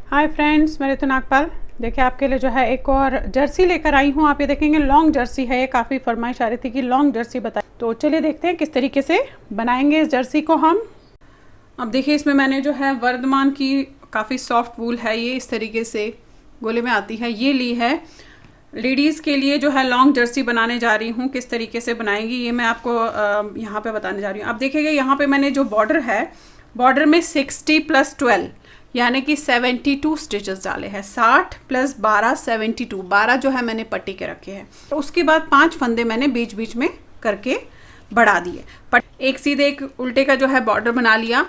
Hi friends, मैं ऋतु नागपाल। देखिए आपके लिए जो है एक और जर्सी लेकर आई हूँ। आप ये देखेंगे लॉन्ग जर्सी है। ये काफ़ी फरमाइश आ रही थी कि लॉन्ग जर्सी बताएं, तो चलिए देखते हैं किस तरीके से बनाएंगे इस जर्सी को हम। अब देखिए इसमें मैंने जो है वर्धमान की काफ़ी सॉफ्ट वूल है, ये इस तरीके से गोले में आती है, ये ली है। लेडीज़ के लिए जो है लॉन्ग जर्सी बनाने जा रही हूँ। किस तरीके से बनाएंगी ये मैं आपको यहाँ पे बताने जा रही हूँ। अब देखिएगा यहाँ पे मैंने जो बॉर्डर है, बॉर्डर में 60 + 12 यानी कि 72 स्टिचेस डाले हैं। 60 + 12 72, 12 जो है मैंने पट्टी के रखे हैं। तो उसके बाद 5 फंदे मैंने बीच बीच में करके बढ़ा दिए। एक सीधे एक उल्टे का जो है बॉर्डर बना लिया।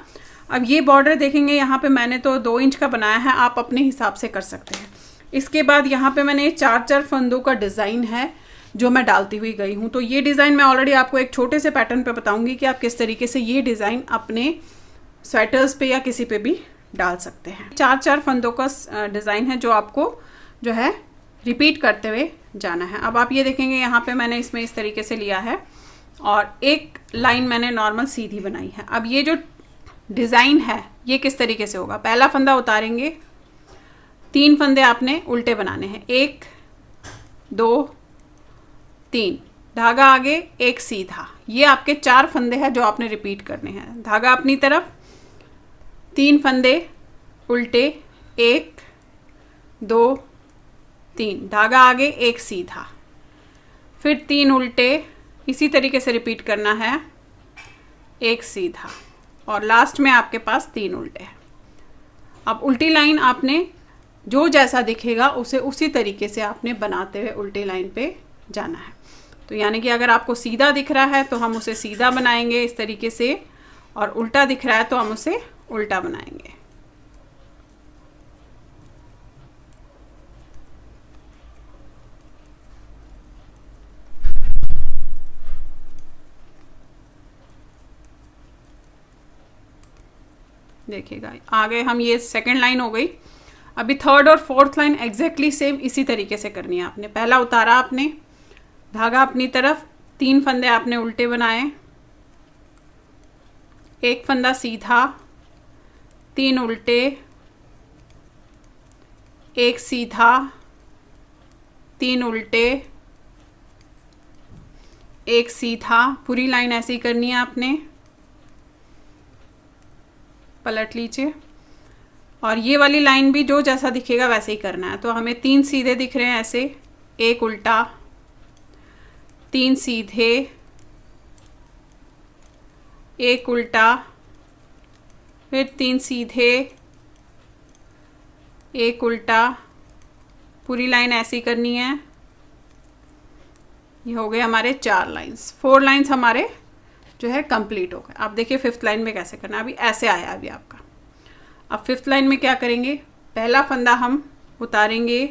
अब ये बॉर्डर देखेंगे यहाँ पे मैंने तो 2 इंच का बनाया है, आप अपने हिसाब से कर सकते हैं। इसके बाद यहाँ पे मैंने 4-4 फंदों का डिज़ाइन है जो मैं डालती हुई गई हूँ। तो ये डिज़ाइन मैं ऑलरेडी आपको एक छोटे से पैटर्न पे बताऊंगी कि आप किस तरीके से ये डिज़ाइन अपने स्वेटर्स पे या किसी पे भी डाल सकते हैं। 4-4 फंदों का डिज़ाइन है जो आपको जो है रिपीट करते हुए जाना है। अब आप ये देखेंगे यहाँ पे मैंने इसमें इस तरीके से लिया है और एक लाइन मैंने नॉर्मल सीधी बनाई है। अब ये जो डिज़ाइन है ये किस तरीके से होगा, पहला फंदा उतारेंगे, 3 फंदे आपने उल्टे बनाने हैं, 1 2 3, धागा आगे, एक सीधा। ये आपके 4 फंदे हैं जो आपने रिपीट करने हैं। धागा अपनी तरफ, 3 फंदे उल्टे, 1 2 3, धागा आगे, एक सीधा, फिर 3 उल्टे, इसी तरीके से रिपीट करना है, एक सीधा, और लास्ट में आपके पास 3 उल्टे हैं। अब उल्टी लाइन आपने जो जैसा दिखेगा उसे उसी तरीके से आपने बनाते हुए उल्टी लाइन पे जाना है। तो यानी कि अगर आपको सीधा दिख रहा है तो हम उसे सीधा बनाएंगे इस तरीके से, और उल्टा दिख रहा है तो हम उसे उल्टा बनाएंगे। देखिएगा आगे हम, ये सेकंड लाइन हो गई। अभी थर्ड और फोर्थ लाइन एग्जैक्टली सेम इसी तरीके से करनी है आपने। पहला उतारा आपने, धागा अपनी तरफ, 3 फंदे आपने उल्टे बनाए, एक फंदा सीधा, 3 उल्टे, एक सीधा, 3 उल्टे, एक सीधा। पूरी लाइन ऐसे ही करनी है आपने। पलट लीजिए, और ये वाली लाइन भी जो जैसा दिखेगा वैसे ही करना है। तो हमें 3 सीधे दिख रहे हैं ऐसे, एक उल्टा, 3 सीधे, एक उल्टा, फिर 3 सीधे, एक उल्टा। पूरी लाइन ऐसी करनी है। ये हो गए हमारे 4 लाइंस। 4 लाइंस हमारे जो है कंप्लीट हो गए। आप देखिए 5th लाइन में कैसे करना है। अभी ऐसे आया अभी आपका। अब 5th लाइन में क्या करेंगे, पहला फंदा हम उतारेंगे,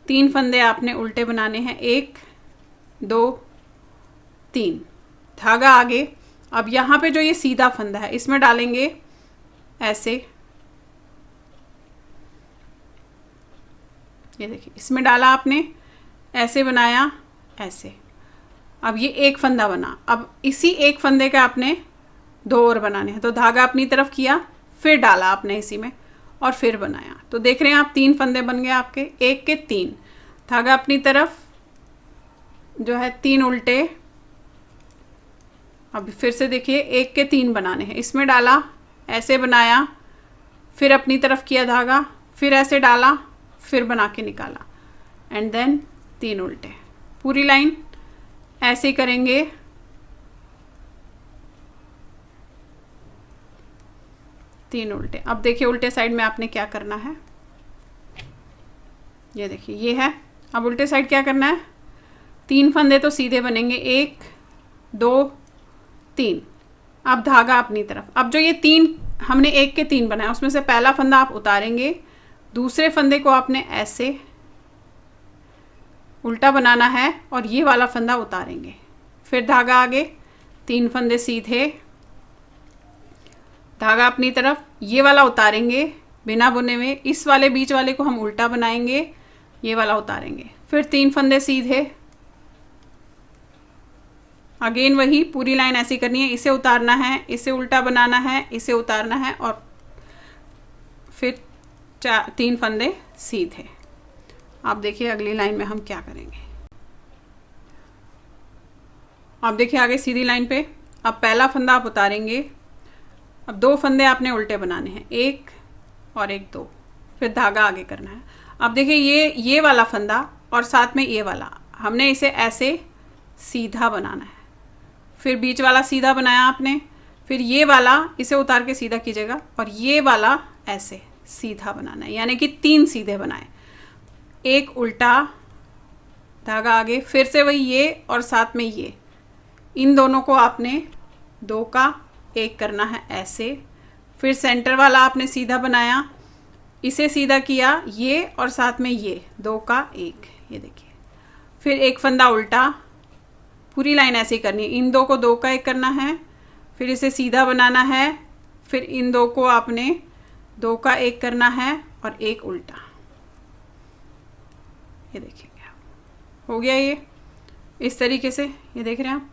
3 फंदे आपने उल्टे बनाने हैं, 1 2 3, धागा आगे। अब यहाँ पे जो ये सीधा फंदा है इसमें डालेंगे ऐसे, ये देखिए इसमें डाला आपने, ऐसे बनाया, ऐसे। अब ये एक फंदा बना। अब इसी एक फंदे के आपने 2 और बनाने हैं। तो धागा अपनी तरफ किया, फिर डाला आपने इसी में, और फिर बनाया। तो देख रहे हैं आप 3 फंदे बन गए आपके, 1 के 3, धागा अपनी तरफ जो है 3 उल्टे। अब फिर से देखिए 1 के 3 बनाने हैं, इसमें डाला, ऐसे बनाया, फिर अपनी तरफ किया धागा, फिर ऐसे डाला, फिर बना के निकाला, एंड देन 3 उल्टे। पूरी लाइन ऐसे ही करेंगे। तीन उल्टे। अब देखिए उल्टे साइड में आपने क्या करना है, ये देखिए ये है। अब उल्टे साइड क्या करना है, 3 फंदे तो सीधे बनेंगे, 1 2 3। अब धागा अपनी तरफ। अब जो ये 3 हमने 1 के 3 बनाया उसमें से पहला फंदा आप उतारेंगे, दूसरे फंदे को आपने ऐसे उल्टा बनाना है और ये वाला फंदा उतारेंगे, फिर धागा आगे, 3 फंदे सीधे, धागा अपनी तरफ, ये वाला उतारेंगे बिना बुने हुए, इस वाले बीच वाले को हम उल्टा बनाएंगे, ये वाला उतारेंगे, फिर 3 फंदे सीधे, अगेन वही पूरी लाइन ऐसी करनी है। इसे उतारना है, इसे उल्टा बनाना है, इसे उतारना है, और फिर 3 फंदे सीधे। आप देखिए अगली लाइन में हम क्या करेंगे। आप देखिए आगे सीधी लाइन पे अब पहला फंदा आप उतारेंगे। अब 2 फंदे आपने उल्टे बनाने हैं, 1 और 1 2, फिर धागा आगे करना है। अब देखिए ये वाला फंदा और साथ में ये वाला हमने इसे ऐसे सीधा बनाना है, फिर बीच वाला सीधा बनाया आपने, फिर ये वाला इसे उतार के सीधा कीजिएगा और ये वाला ऐसे सीधा बनाना है, यानी कि 3 सीधे बनाए, 1 उल्टा, धागा आगे, फिर से वही ये और साथ में ये, इन दोनों को आपने 2 का 1 करना है ऐसे, फिर सेंटर वाला आपने सीधा बनाया, इसे सीधा किया, ये और साथ में ये 2 का 1, ये देखिए, फिर 1 फंदा उल्टा, पूरी लाइन ऐसे ही करनी है, इन 2 को 2 का 1 करना है, फिर इसे सीधा बनाना है, फिर इन 2 को आपने 2 का 1 करना है और 1 उल्टा, ये देखिए हो गया ये इस तरीके से, ये देख रहे हैं आप।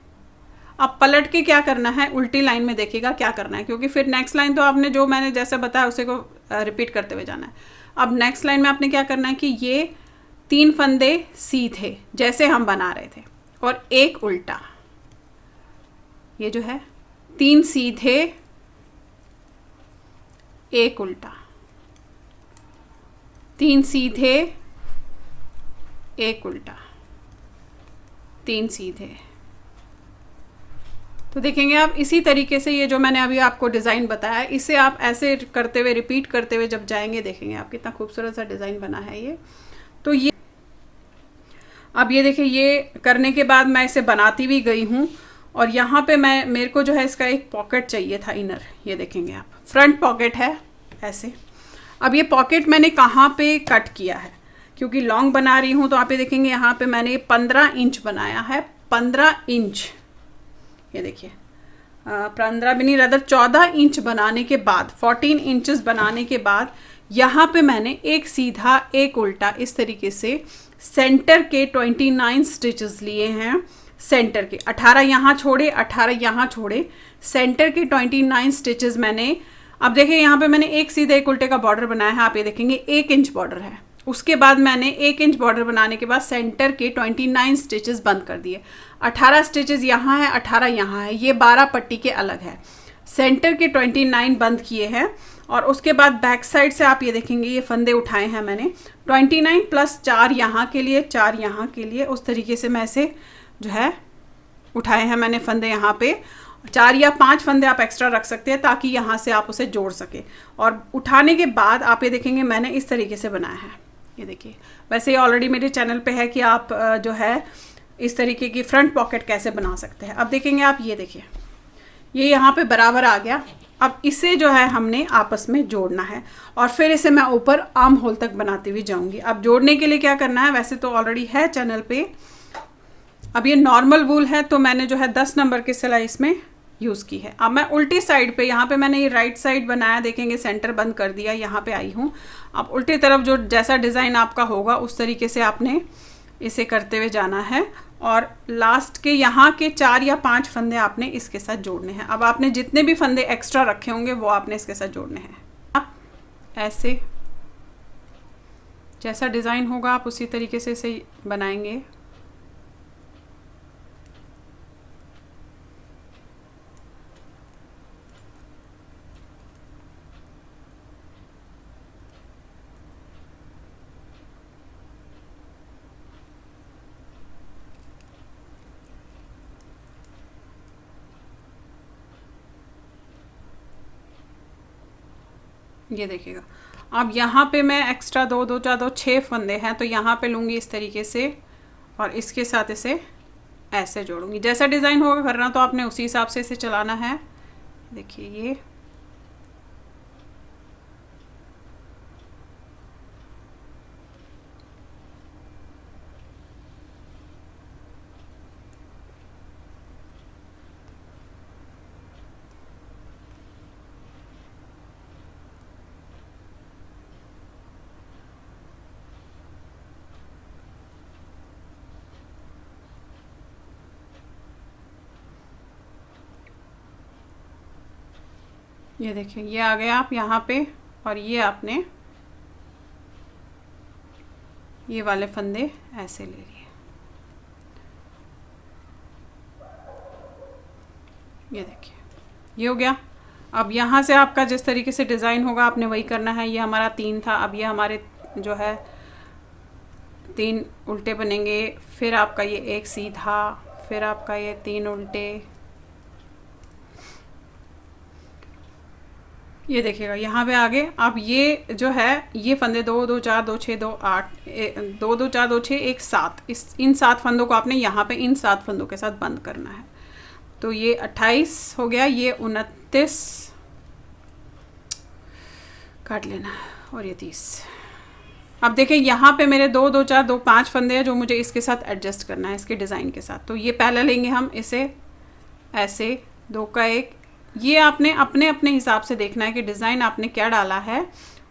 अब पलट के क्या करना है, उल्टी लाइन में देखिएगा क्या करना है, क्योंकि फिर नेक्स्ट लाइन तो आपने जो मैंने जैसे बताया उसे को रिपीट करते हुए जाना है। अब नेक्स्ट लाइन में आपने क्या करना है कि ये 3 फंदे सीधे जैसे हम बना रहे थे और 1 उल्टा, ये जो है 3 सीधे 1 उल्टा, 3 सीधे 1 उल्टा, 3 सीधे। तो देखेंगे आप इसी तरीके से ये जो मैंने अभी आपको डिज़ाइन बताया इसे आप ऐसे करते हुए रिपीट करते हुए जब जाएंगे देखेंगे आप कितना खूबसूरत सा डिज़ाइन बना है ये। तो ये अब ये देखिए ये करने के बाद मैं इसे बनाती भी गई हूँ और यहाँ पे मेरे को जो है इसका एक पॉकेट चाहिए था इनर, ये देखेंगे आप फ्रंट पॉकेट है ऐसे। अब ये पॉकेट मैंने कहाँ पे कट किया है, क्योंकि लॉन्ग बना रही हूँ तो आप ये देखेंगे यहाँ पे मैंने 15 इंच बनाया है, 15 इंच, ये देखिए 15 भी नहीं रदर 14 इंच बनाने के बाद, 14 इंचेस बनाने के बाद यहाँ पे मैंने 1 सीधा 1 उल्टा इस तरीके से सेंटर के 29 स्टिचेस लिए हैं। सेंटर के 18 यहाँ छोड़े, 18 यहाँ छोड़े, सेंटर के 29 स्टिचेस मैंने। अब देखिए यहाँ पे मैंने 1 सीधे 1 उल्टे का बॉर्डर बनाया है, आप ये देखेंगे 1 इंच बॉर्डर है। उसके बाद मैंने 1 इंच बॉर्डर बनाने के बाद सेंटर के 29 स्टिचेस बंद कर दिए, 18 स्टिचेस यहाँ है, 18 यहाँ है, ये 12 पट्टी के अलग है, सेंटर के 29 बंद किए हैं। और उसके बाद बैक साइड से आप ये देखेंगे ये फंदे उठाए हैं मैंने 29 प्लस 4 यहाँ के लिए, 4 यहाँ के लिए, उस तरीके से मैं इसे जो है उठाए हैं मैंने फंदे। यहाँ पे 4 या 5 फंदे आप एक्स्ट्रा रख सकते हैं ताकि यहाँ से आप उसे जोड़ सके। और उठाने के बाद आप ये देखेंगे मैंने इस तरीके से बनाया है, ये देखिए। वैसे ये ऑलरेडी मेरे चैनल पे है कि आप जो है इस तरीके की फ्रंट पॉकेट कैसे बना सकते हैं। अब देखेंगे आप ये देखिए ये यहाँ पे बराबर आ गया। अब इसे जो है हमने आपस में जोड़ना है और फिर इसे मैं ऊपर आर्म होल तक बनाती हुई जाऊंगी। अब जोड़ने के लिए क्या करना है, वैसे तो ऑलरेडी है चैनल पे। अब ये नॉर्मल वूल है तो मैंने जो है 10 नंबर की सिलाई इसमें यूज़ की है। अब मैं उल्टी साइड पे, यहाँ पे मैंने ये राइट साइड बनाया, देखेंगे सेंटर बंद कर दिया, यहाँ पे आई हूँ। अब उल्टी तरफ जो जैसा डिज़ाइन आपका होगा उस तरीके से आपने इसे करते हुए जाना है और लास्ट के यहाँ के 4 या 5 फंदे आपने इसके साथ जोड़ने हैं। अब आपने जितने भी फंदे एक्स्ट्रा रखे होंगे वो आपने इसके साथ जोड़ने हैं। आप ऐसे जैसा डिज़ाइन होगा आप उसी तरीके से इसे बनाएंगे। ये देखिएगा अब यहाँ पे मैं एक्स्ट्रा 2 2 4 2 6 फंदे हैं तो यहाँ पे लूँगी इस तरीके से और इसके साथ इसे ऐसे जोड़ूंगी। जैसा डिज़ाइन होगा करना तो आपने उसी हिसाब से इसे चलाना है। देखिए ये देखिए ये आ गया आप यहाँ पे और ये आपने ये वाले फंदे ऐसे ले लिए, ये देखिए ये हो गया। अब यहाँ से आपका जिस तरीके से डिज़ाइन होगा आपने वही करना है। ये हमारा 3 था, अब ये हमारे जो है 3 उल्टे बनेंगे, फिर आपका ये एक सीधा, फिर आपका ये 3 उल्टे। ये देखिएगा यहाँ पे आगे। अब ये जो है ये फंदे 2 2 4 2 6 2 8 2 2 4 2 6 1 7, इन 7 फंदों को आपने यहाँ पे इन 7 फंदों के साथ बंद करना है। तो ये 28 हो गया, ये 29 काट लेना और ये 30। अब देखिए यहाँ पे मेरे 2 2 4 2 5 फंदे हैं जो मुझे इसके साथ एडजस्ट करना है, इसके डिज़ाइन के साथ। तो ये पहला लेंगे हम, इसे ऐसे 2 का 1। ये आपने अपने अपने हिसाब से देखना है कि डिज़ाइन आपने क्या डाला है,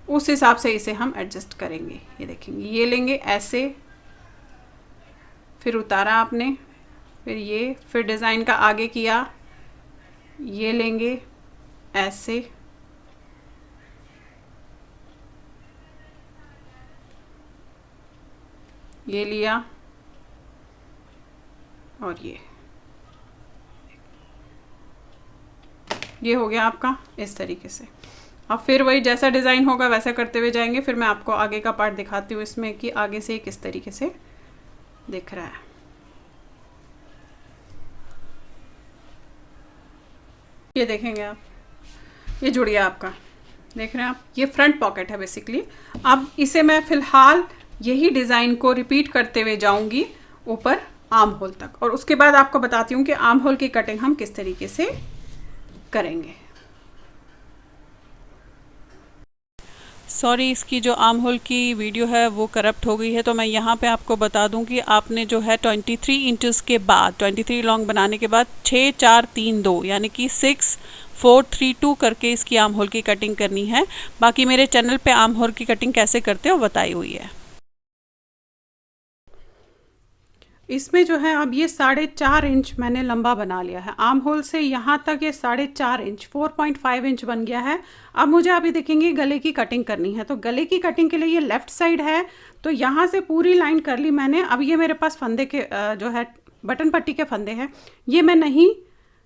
उस हिसाब से इसे हम एडजस्ट करेंगे। ये देखेंगे, ये लेंगे ऐसे, फिर उतारा आपने, फिर ये, फिर डिज़ाइन का आगे किया, ये लेंगे ऐसे, ये लिया और ये हो गया आपका इस तरीके से। अब फिर वही जैसा डिज़ाइन होगा वैसा करते हुए जाएंगे। फिर मैं आपको आगे का पार्ट दिखाती हूँ इसमें कि आगे से किस तरीके से दिख रहा है। ये देखेंगे आप, ये जुड़ गया आपका, देख रहे हैं आप, ये फ्रंट पॉकेट है बेसिकली। अब इसे मैं फ़िलहाल यही डिज़ाइन को रिपीट करते हुए जाऊंगी ऊपर आर्म होल तक, और उसके बाद आपको बताती हूँ कि आर्म होल की कटिंग हम किस तरीके से करेंगे। सॉरी, इसकी जो आर्म होल की वीडियो है वो करप्ट हो गई है, तो मैं यहाँ पे आपको बता दूं कि आपने जो है 23 इंचेस के बाद, 23 लॉन्ग बनाने के बाद 6 4 3 2 यानी कि 6 4 3 2 करके इसकी आर्म होल की कटिंग करनी है। बाकी मेरे चैनल पे आर्म होल की कटिंग कैसे करते हो बताई हुई है। इसमें जो है अब ये 4.5 इंच मैंने लंबा बना लिया है, आर्म होल से यहाँ तक ये 4.5 इंच 4.5 इंच बन गया है। अब मुझे अभी देखेंगे गले की कटिंग करनी है, तो गले की कटिंग के लिए ये लेफ़्ट साइड है, तो यहाँ से पूरी लाइन कर ली मैंने। अब ये मेरे पास फंदे के जो है बटन पट्टी के फंदे हैं, ये मैं नहीं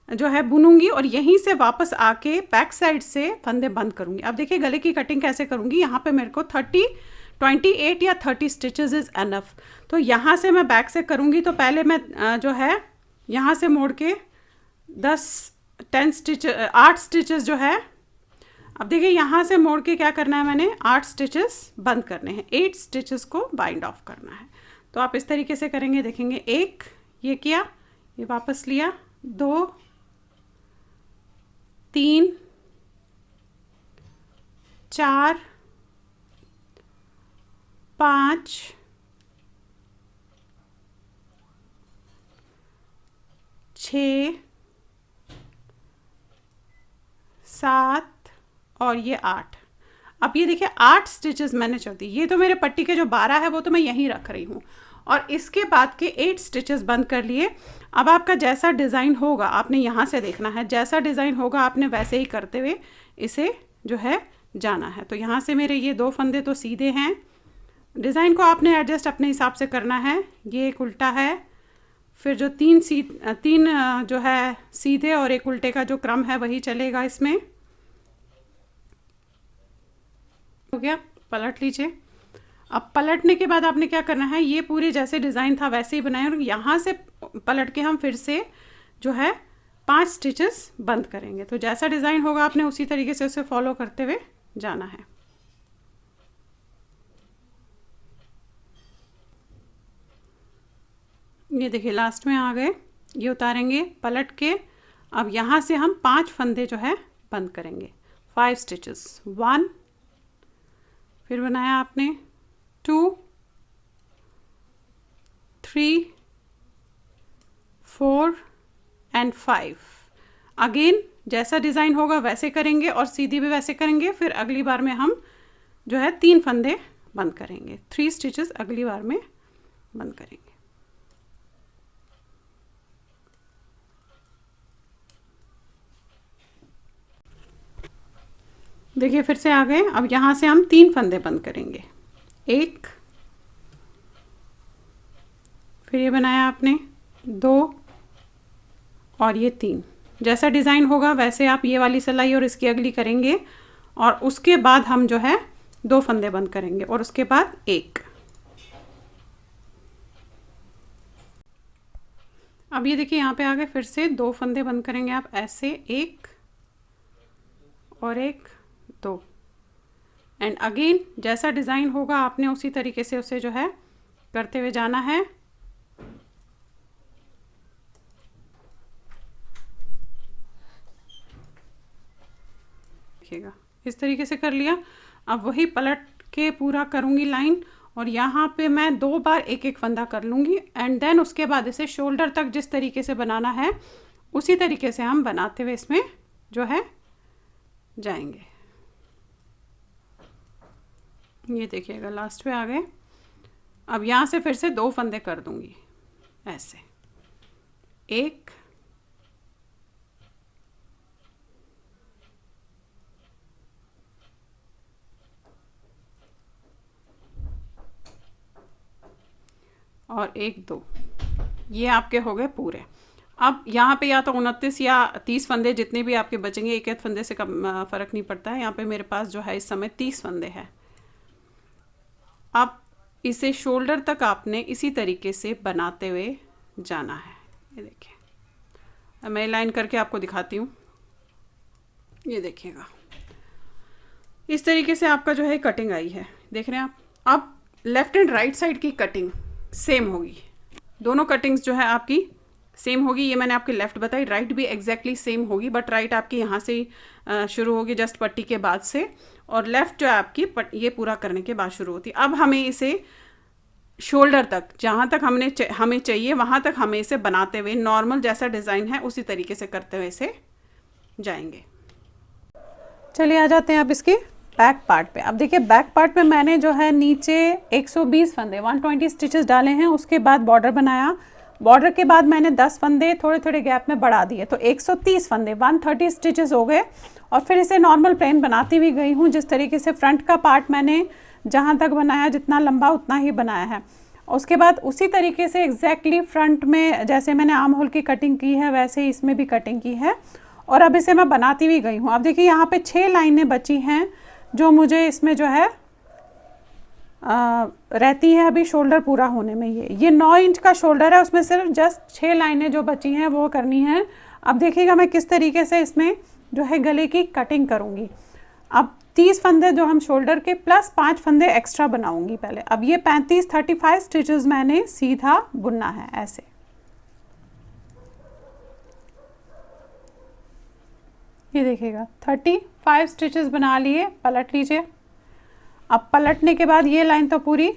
जो है बुनूंगी और यहीं से वापस आके बैक साइड से फंदे बंद करूँगी। अब देखिए गले की कटिंग कैसे करूँगी। यहाँ पर मेरे को 28 या 30 स्टिचेस इज़ एनफ। तो यहाँ से मैं बैक से करूँगी, तो पहले मैं जो है यहाँ से मोड़ के 8 स्टिचेस जो है, अब देखिए यहाँ से मोड़ के क्या करना है, मैंने 8 स्टिचेस बंद करने हैं, 8 स्टिचेस को बाइंड ऑफ करना है। तो आप इस तरीके से करेंगे, देखेंगे 1 ये किया, ये वापस लिया, 2 3 4 5 6 7 और ये 8। अब ये देखिए 8 स्टिचेस मैंने छोड़ दी। ये तो मेरे पट्टी के जो 12 है वो तो मैं यहीं रख रही हूँ, और इसके बाद के 8 स्टिचेस बंद कर लिए। अब आपका जैसा डिज़ाइन होगा आपने यहाँ से देखना है, जैसा डिज़ाइन होगा आपने वैसे ही करते हुए इसे जो है जाना है। तो यहाँ से मेरे ये 2 फंदे तो सीधे हैं, डिज़ाइन को आपने एडजस्ट अपने हिसाब से करना है। ये एक उल्टा है, फिर जो 3 जो है सीधे और एक उल्टे का जो क्रम है वही चलेगा इसमें। हो गया, पलट लीजिए। अब पलटने के बाद आपने क्या करना है, ये पूरे जैसे डिज़ाइन था वैसे ही बनाएं, और यहाँ से पलट के हम फिर से जो है 5 स्टिचेस बंद करेंगे। तो जैसा डिज़ाइन होगा आपने उसी तरीके से उसे फॉलो करते हुए जाना है। ये देखिए लास्ट में आ गए, ये उतारेंगे पलट के। अब यहाँ से हम 5 फंदे जो है बंद करेंगे, 5 स्टिचेस, 1, फिर बनाया आपने 2 3 4 एंड 5। अगेन जैसा डिज़ाइन होगा वैसे करेंगे और सीधी भी वैसे करेंगे। फिर अगली बार में हम जो है 3 फंदे बंद करेंगे, 3 स्टिचेस अगली बार में बंद करेंगे। देखिए फिर से आ गए। अब यहाँ से हम 3 फंदे बंद करेंगे, 1 फिर ये बनाया आपने 2 और ये 3। जैसा डिज़ाइन होगा वैसे आप ये वाली सिलाई और इसकी अगली करेंगे और उसके बाद हम जो है 2 फंदे बंद करेंगे और उसके बाद 1। अब ये देखिए यहाँ पे आ गए, फिर से 2 फंदे बंद करेंगे आप ऐसे, 1 और 1 2 एंड अगेन जैसा डिज़ाइन होगा आपने उसी तरीके से उसे जो है करते हुए जाना है। देखिएगा इस तरीके से कर लिया। अब वही पलट के पूरा करूँगी लाइन और यहाँ पे मैं 2 बार 1-1 फंदा कर लूँगी एंड देन उसके बाद इसे शोल्डर तक जिस तरीके से बनाना है उसी तरीके से हम बनाते हुए इसमें जो है जाएंगे। ये देखिएगा लास्ट पे आ गए। अब यहाँ से फिर से 2 फंदे कर दूँगी ऐसे, 1 और 1 2। ये आपके हो गए पूरे। अब यहाँ पे या तो 29 या 30 फंदे जितने भी आपके बचेंगे, एक फंदे से कम फ़र्क नहीं पड़ता है। यहाँ पे मेरे पास जो है इस समय 30 फंदे हैं। अब इसे शोल्डर तक आपने इसी तरीके से बनाते हुए जाना है। ये देखिए, अब मैं लाइन करके आपको दिखाती हूँ। ये देखिएगा इस तरीके से आपका जो है कटिंग आई है, देख रहे हैं आप। अब लेफ़्ट एंड राइट साइड की कटिंग सेम होगी, दोनों कटिंग्स जो है आपकी सेम होगी। ये मैंने आपकी लेफ़्ट बताई, राइट भी एग्जैक्टली सेम होगी, बट राइट आपकी यहाँ से शुरू होगी जस्ट पट्टी के बाद से, और लेफ़्ट जो है आपकी ये पूरा करने के बाद शुरू होती है। अब हमें इसे शोल्डर तक, जहाँ तक हमें चाहिए वहाँ तक हमें इसे बनाते हुए नॉर्मल जैसा डिज़ाइन है उसी तरीके से करते हुए इसे जाएंगे। चलिए आ जाते हैं अब इसके बैक पार्ट पे। अब देखिए बैक पार्ट पे मैंने जो है नीचे 120 फंदे 120 स्टिचेस डाले हैं, उसके बाद बॉर्डर बनाया। बॉर्डर के बाद मैंने 10 फंदे थोड़े थोड़े गैप में बढ़ा दिए, तो 130 फंदे 130 स्टिचेस हो गए। और फिर इसे नॉर्मल प्लेन बनाती भी गई हूँ, जिस तरीके से फ्रंट का पार्ट मैंने जहाँ तक बनाया जितना लंबा उतना ही बनाया है। उसके बाद उसी तरीके से एग्जैक्टली फ्रंट में जैसे मैंने आर्म होल की कटिंग की है वैसे ही इसमें भी कटिंग की है, और अब इसे मैं बनाती भी गई हूँ। अब देखिए यहाँ पे 6 लाइनें बची हैं जो मुझे इसमें जो है रहती है अभी शोल्डर पूरा होने में। ये 9 इंच का शोल्डर है, उसमें सिर्फ जस्ट 6 लाइनें जो बची हैं वो करनी है। अब देखिएगा मैं किस तरीके से इसमें जो है गले की कटिंग करूँगी। अब 30 फंदे जो हम शोल्डर के प्लस 5 फंदे एक्स्ट्रा बनाऊंगी पहले। अब ये 35 स्टिचेस मैंने सीधा बुनना है ऐसे। ये देखिएगा 35 स्टिचेस बना लिए, पलट लीजिए। अब पलटने के बाद ये लाइन तो पूरी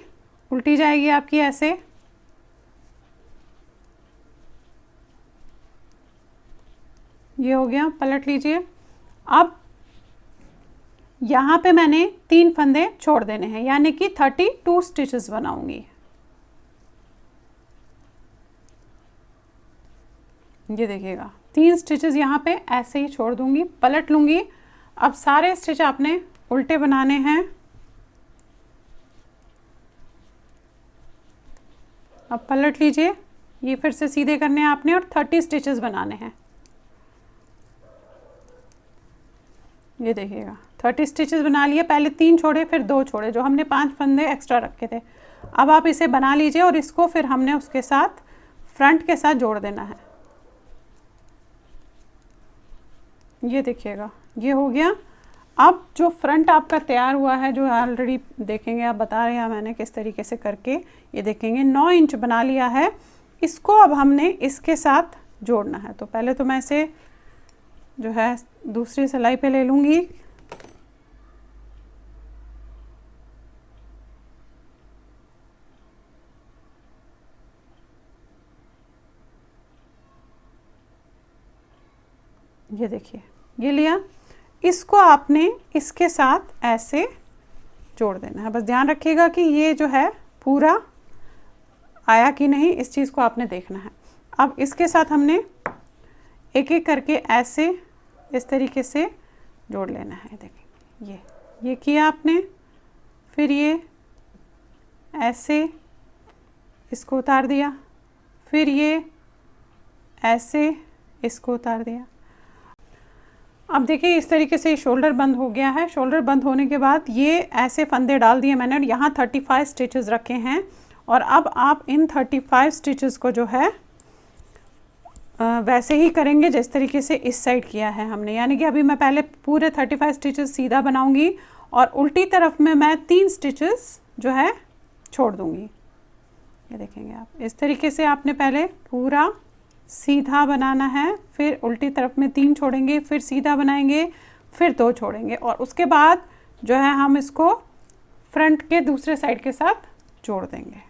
उल्टी जाएगी आपकी ऐसे। ये हो गया, पलट लीजिए। अब यहाँ पे मैंने 3 फंदे छोड़ देने हैं, यानी कि 32 स्टिचेस बनाऊंगी। ये देखिएगा 3 स्टिचेस यहाँ पे ऐसे ही छोड़ दूंगी, पलट लूंगी। अब सारे स्टिच आपने उल्टे बनाने हैं। अब पलट लीजिए, ये फिर से सीधे करने हैं आपने और 30 स्टिचेस बनाने हैं। ये देखिएगा 30 स्टिचेस बना लिए, पहले 3 छोड़े फिर 2 छोड़े, जो हमने 5 फंदे एक्स्ट्रा रखे थे। अब आप इसे बना लीजिए और इसको फिर हमने उसके साथ फ्रंट के साथ जोड़ देना है। ये देखिएगा ये हो गया। अब जो फ्रंट आपका तैयार हुआ है, जो ऑलरेडी देखेंगे आप, बता रहे हैं मैंने किस तरीके से करके, ये देखेंगे 9 इंच बना लिया है। इसको अब हमने इसके साथ जोड़ना है। तो पहले तो मैं इसे जो है दूसरी सिलाई पे ले लूँगी। ये देखिए ये लिया, इसको आपने इसके साथ ऐसे जोड़ देना है। बस ध्यान रखिएगा कि ये जो है पूरा आया कि नहीं, इस चीज़ को आपने देखना है। अब इसके साथ हमने एक एक करके ऐसे इस तरीके से जोड़ लेना है। देखिए ये किया आपने, फिर ये ऐसे इसको उतार दिया, फिर ये ऐसे इसको उतार दिया। अब देखिए इस तरीके से शोल्डर बंद हो गया है। शोल्डर बंद होने के बाद ये ऐसे फंदे डाल दिए मैंने और यहाँ 35 स्टिचेस रखे हैं। और अब आप इन 35 स्टिचेस को जो है वैसे ही करेंगे जिस तरीके से इस साइड किया है हमने, यानी कि अभी मैं पहले पूरे 35 स्टिचेस सीधा बनाऊंगी और उल्टी तरफ में मैं 3 स्टिचेस जो है छोड़ दूंगी। ये देखेंगे आप, इस तरीके से आपने पहले पूरा सीधा बनाना है, फिर उल्टी तरफ में 3 छोड़ेंगे, फिर सीधा बनाएंगे, फिर 2 छोड़ेंगे और उसके बाद जो है हम इसको फ्रंट के दूसरे साइड के साथ जोड़ देंगे।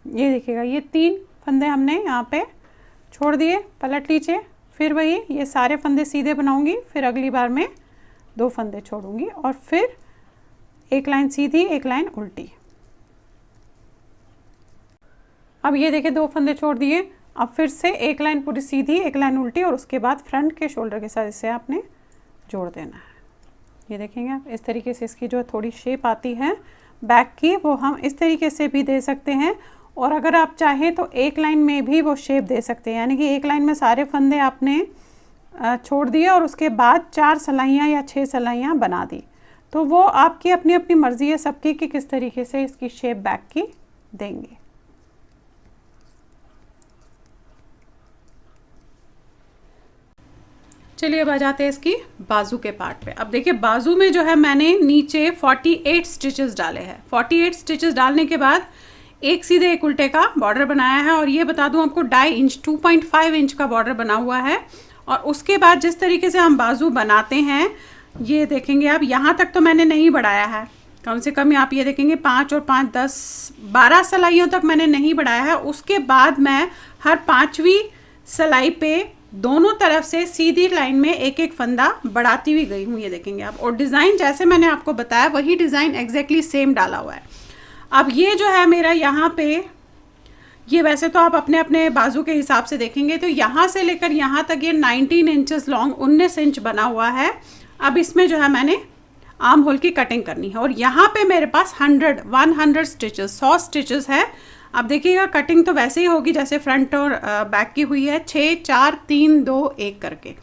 ये देखिएगा, ये 3 फंदे हमने यहाँ पे छोड़ दिए, पलट लीजिए, फिर वही ये सारे फंदे सीधे बनाऊंगी, फिर अगली बार में 2 फंदे छोड़ूंगी और फिर एक लाइन सीधी, एक लाइन उल्टी। अब ये देखिए 2 फंदे छोड़ दिए, अब फिर से एक लाइन पूरी सीधी, एक लाइन उल्टी और उसके बाद फ्रंट के शोल्डर के साथ इसे आपने जोड़ देना है। ये देखेंगे आप, इस तरीके से इसकी जो थोड़ी शेप आती है बैक की, वो हम इस तरीके से भी दे सकते हैं और अगर आप चाहें तो एक लाइन में भी वो शेप दे सकते हैं, यानी कि एक लाइन में सारे फंदे आपने छोड़ दिए और उसके बाद 4 सिलाइयाँ या 6 सिलाइयाँ बना दी। तो वो आपकी अपनी अपनी मर्ज़ी है सबकी कि किस तरीके से इसकी शेप बैक की देंगे। चलिए अब आ जाते हैं इसकी बाजू के पार्ट पे। अब देखिए बाजू में जो है मैंने नीचे 48 स्टिचेस डाले हैं। 48 स्टिचेस डालने के बाद एक सीधे एक उल्टे का बॉर्डर बनाया है और ये बता दूं आपको 2.5 इंच 2.5 इंच का बॉर्डर बना हुआ है। और उसके बाद जिस तरीके से हम बाजू बनाते हैं, ये देखेंगे आप, यहाँ तक तो मैंने नहीं बढ़ाया है, कम से कम आप ये देखेंगे 5 और 5 10 12 सिलाइयों तक मैंने नहीं बढ़ाया है। उसके बाद मैं हर 5वीं सिलाई पे दोनों तरफ से सीधी लाइन में एक एक फंदा बढ़ाती हुई गई हूँ, ये देखेंगे आप। और डिज़ाइन जैसे मैंने आपको बताया वही डिज़ाइन एग्जैक्टली सेम डाला हुआ है। अब ये जो है मेरा यहाँ पे, ये वैसे तो आप अपने अपने बाजू के हिसाब से देखेंगे तो यहाँ से लेकर यहाँ तक ये 19 इंचेस लॉन्ग 19 इंच बना हुआ है। अब इसमें जो है मैंने आर्म होल की कटिंग करनी है और यहाँ पे मेरे पास 100 स्टिचेस 100 स्टिचेस है। अब देखिएगा कटिंग तो वैसे ही होगी जैसे फ्रंट और बैक की हुई है, 6 4 3 2 1 करके।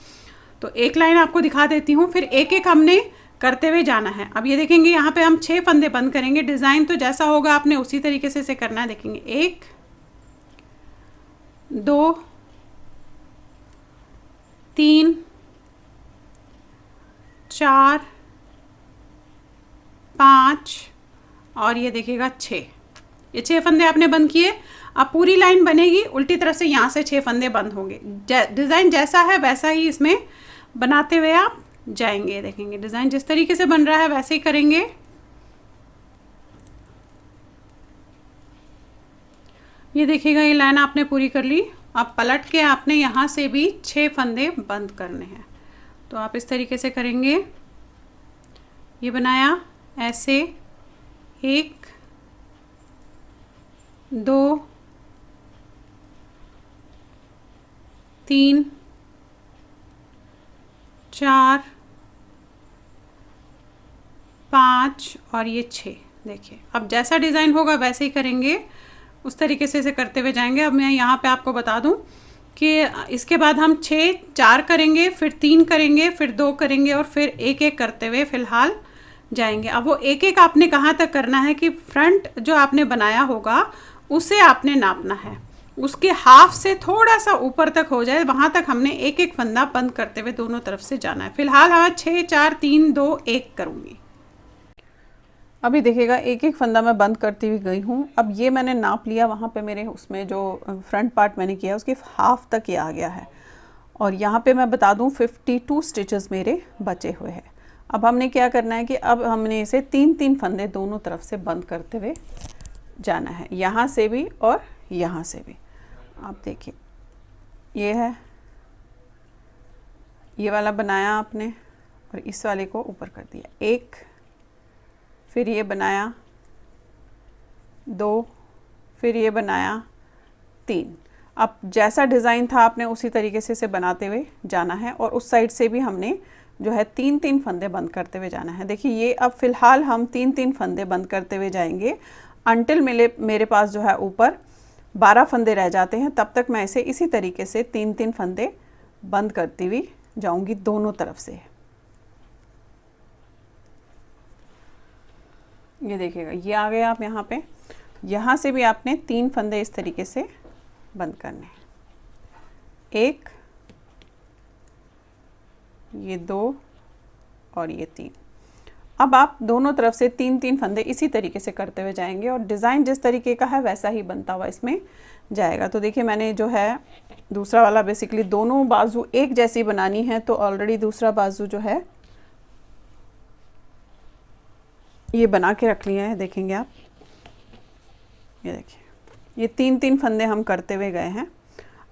तो एक लाइन आपको दिखा देती हूँ, फिर एक एक हमने करते हुए जाना है। अब ये देखेंगे यहाँ पे हम 6 फंदे बंद करेंगे। डिज़ाइन तो जैसा होगा आपने उसी तरीके से इसे करना है। देखेंगे 1 2 3 4 5 और ये देखिएगा 6। ये 6 फंदे आपने बंद किए। अब पूरी लाइन बनेगी, उल्टी तरफ से यहाँ से 6 फंदे बंद होंगे। डिज़ाइन जैसा है वैसा ही इसमें बनाते हुए आप जाएंगे। देखेंगे डिज़ाइन जिस तरीके से बन रहा है वैसे ही करेंगे। ये देखिएगा ये लाइन आपने पूरी कर ली। अब पलट के आपने यहाँ से भी 6 फंदे बंद करने हैं। तो आप इस तरीके से करेंगे। ये बनाया ऐसे, 1 2 3 4 5 और ये 6। देखिए अब जैसा डिज़ाइन होगा वैसे ही करेंगे, उस तरीके से इसे करते हुए जाएंगे। अब मैं यहाँ पे आपको बता दूँ कि इसके बाद हम 6 4 करेंगे, फिर 3 करेंगे, फिर 2 करेंगे और फिर एक एक करते हुए फ़िलहाल जाएंगे। अब वो एक एक आपने कहाँ तक करना है कि फ्रंट जो आपने बनाया होगा उसे आपने नापना है, उसके हाफ से थोड़ा सा ऊपर तक हो जाए वहाँ तक हमने एक एक फंदा बंद करते हुए दोनों तरफ से जाना है। फिलहाल हमें 6 4 3 2 1 करूँगी। अभी देखिएगा एक एक फंदा मैं बंद करती हुई गई हूँ। अब ये मैंने नाप लिया, वहाँ पे मेरे उसमें जो फ्रंट पार्ट मैंने किया उसके हाफ तक ये आ गया है और यहाँ पे मैं बता दूँ 52 स्टिचेस मेरे बचे हुए हैं। अब हमने क्या करना है कि अब हमने इसे 3 फंदे दोनों तरफ से बंद करते हुए जाना है, यहाँ से भी और यहाँ से भी। आप देखिए ये है, ये वाला बनाया आपने और इस वाले को ऊपर कर दिया, 1, फिर ये बनाया 2, फिर ये बनाया 3। अब जैसा डिज़ाइन था आपने उसी तरीके से इसे बनाते हुए जाना है और उस साइड से भी हमने जो है 3 फंदे बंद करते हुए जाना है। देखिए ये अब फ़िलहाल हम 3 फंदे बंद करते हुए जाएंगे। अनटिल मेरे पास जो है ऊपर 12 फंदे रह जाते हैं, तब तक मैं इसे इसी तरीके से 3-3 फंदे बंद करती हुई जाऊंगी दोनों तरफ से। ये देखिएगा, ये आ गए आप यहाँ पे। यहाँ से भी आपने 3 फंदे इस तरीके से बंद करने हैं, 1, ये 2 और ये 3। अब आप दोनों तरफ से 3-3 फंदे इसी तरीके से करते हुए जाएंगे और डिज़ाइन जिस तरीके का है वैसा ही बनता हुआ इसमें जाएगा। तो देखिए, मैंने जो है दूसरा वाला बेसिकली दोनों बाजू एक जैसी बनानी है, तो ऑलरेडी दूसरा बाजू जो है ये बना के रख लिया है। देखेंगे आप, ये देखिए, ये 3-3 फंदे हम करते हुए गए हैं।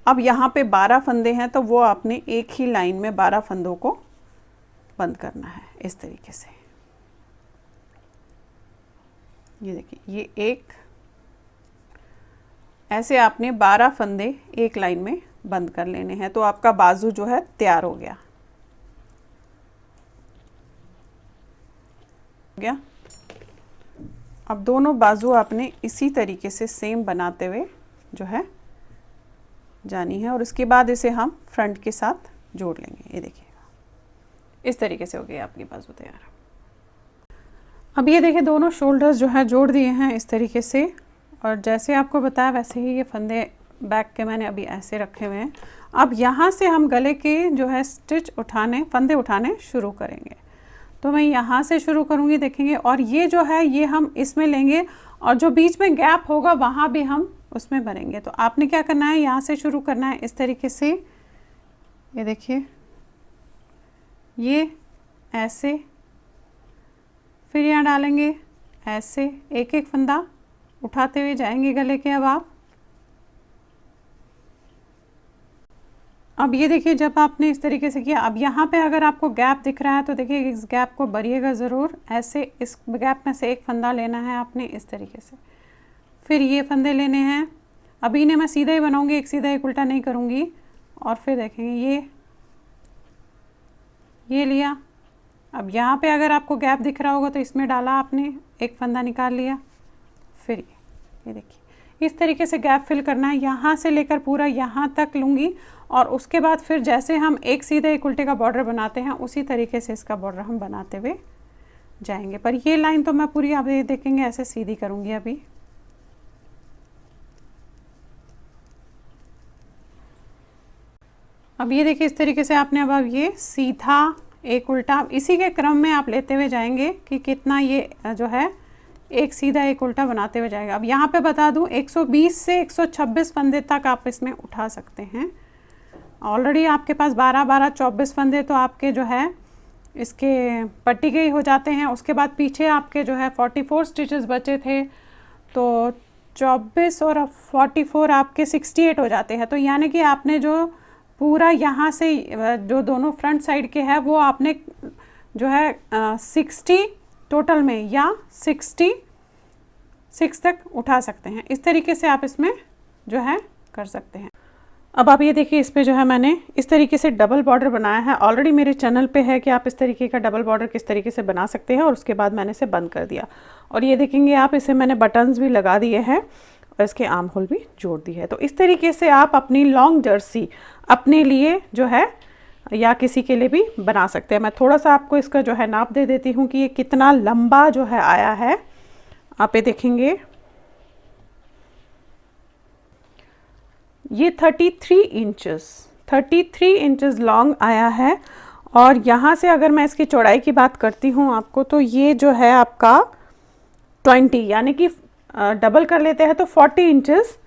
अब यहाँ पे 12 फंदे हैं, तो वो आपने एक ही लाइन में 12 फंदों को बंद करना है इस तरीके से। ये देखिए, ये एक, ऐसे आपने 12 फंदे एक लाइन में बंद कर लेने हैं, तो आपका बाजू जो है तैयार हो गया। अब दोनों बाजू आपने इसी तरीके से सेम बनाते हुए जो है जानी है और उसके बाद इसे हम फ्रंट के साथ जोड़ लेंगे। ये देखिएगा, इस तरीके से हो गई आपकी बाजू तैयार। अब ये देखिए, दोनों शोल्डर्स जो है जोड़ दिए हैं इस तरीके से, और जैसे आपको बताया वैसे ही ये फंदे बैक के मैंने अभी ऐसे रखे हुए हैं। अब यहाँ से हम गले के जो है स्टिच उठाने, फंदे उठाने शुरू करेंगे। तो मैं यहाँ से शुरू करूँगी, देखेंगे, और ये जो है ये हम इसमें लेंगे और जो बीच में गैप होगा वहाँ भी हम उसमें भरेंगे। तो आपने क्या करना है, यहाँ से शुरू करना है इस तरीके से। ये देखिए, ये ऐसे, फिर यहाँ डालेंगे ऐसे, एक एक फंदा उठाते हुए जाएंगे गले के। अब ये देखिए, जब आपने इस तरीके से किया, अब यहाँ पे अगर आपको गैप दिख रहा है तो देखिए इस गैप को भरिएगा ज़रूर। ऐसे इस गैप में से एक फंदा लेना है आपने इस तरीके से, फिर ये फंदे लेने हैं। अभी इन्हें मैं सीधा ही बनाऊंगी, एक सीधा एक उल्टा नहीं करूँगी। और फिर देखेंगे ये लिया। अब यहाँ पे अगर आपको गैप दिख रहा होगा तो इसमें डाला आपने, एक फंदा निकाल लिया, फिर ये देखिए इस तरीके से गैप फिल करना है। यहाँ से लेकर पूरा यहाँ तक लूँगी और उसके बाद फिर जैसे हम एक सीधे एक उल्टे का बॉर्डर बनाते हैं उसी तरीके से इसका बॉर्डर हम बनाते हुए जाएंगे। पर ये लाइन तो मैं पूरी, आप देखेंगे, ऐसे सीधी करूँगी अभी। अब ये देखिए, इस तरीके से आपने अब ये सीधा एक उल्टा, इसी के क्रम में आप लेते हुए जाएंगे कि कितना ये जो है एक सीधा एक उल्टा बनाते हुए जाएगा। अब यहाँ पे बता दूँ 120 से 126 फंदे तक आप इसमें उठा सकते हैं। ऑलरेडी आपके पास 12-12 24 फंदे तो आपके जो है इसके पट्टी के ही हो जाते हैं। उसके बाद पीछे आपके जो है 44 स्टिचेस बचे थे, तो 24 और 44 आपके 68 हो जाते हैं। तो यानी कि आपने जो पूरा यहाँ से जो दोनों फ्रंट साइड के है वो आपने जो है 60 टोटल में या 66 तक उठा सकते हैं। इस तरीके से आप इसमें जो है कर सकते हैं। अब आप ये देखिए, इस पे जो है मैंने इस तरीके से डबल बॉर्डर बनाया है। ऑलरेडी मेरे चैनल पे है कि आप इस तरीके का डबल बॉर्डर किस तरीके से बना सकते हैं, और उसके बाद मैंने इसे बंद कर दिया। और ये देखेंगे आप, इसे मैंने बटन्स भी लगा दिए हैं और इसके आर्म होल भी जोड़ दी है। तो इस तरीके से आप अपनी लॉन्ग जर्सी अपने लिए जो है या किसी के लिए भी बना सकते हैं। मैं थोड़ा सा आपको इसका जो है नाप दे देती हूँ कि ये कितना लंबा जो है आया है। आप ये देखेंगे, ये 33 इंचेस लॉन्ग आया है। और यहाँ से अगर मैं इसकी चौड़ाई की बात करती हूँ आपको, तो ये जो है आपका 20, यानी कि डबल कर लेते हैं तो 40 इंचेस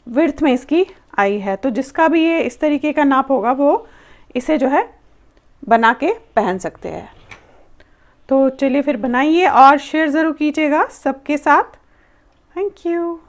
विड्थ में इसकी आई है। तो जिसका भी ये इस तरीके का नाप होगा वो इसे जो है बना के पहन सकते हैं। तो चलिए फिर बनाइए और शेयर ज़रूर कीजिएगा सबके साथ। Thank you.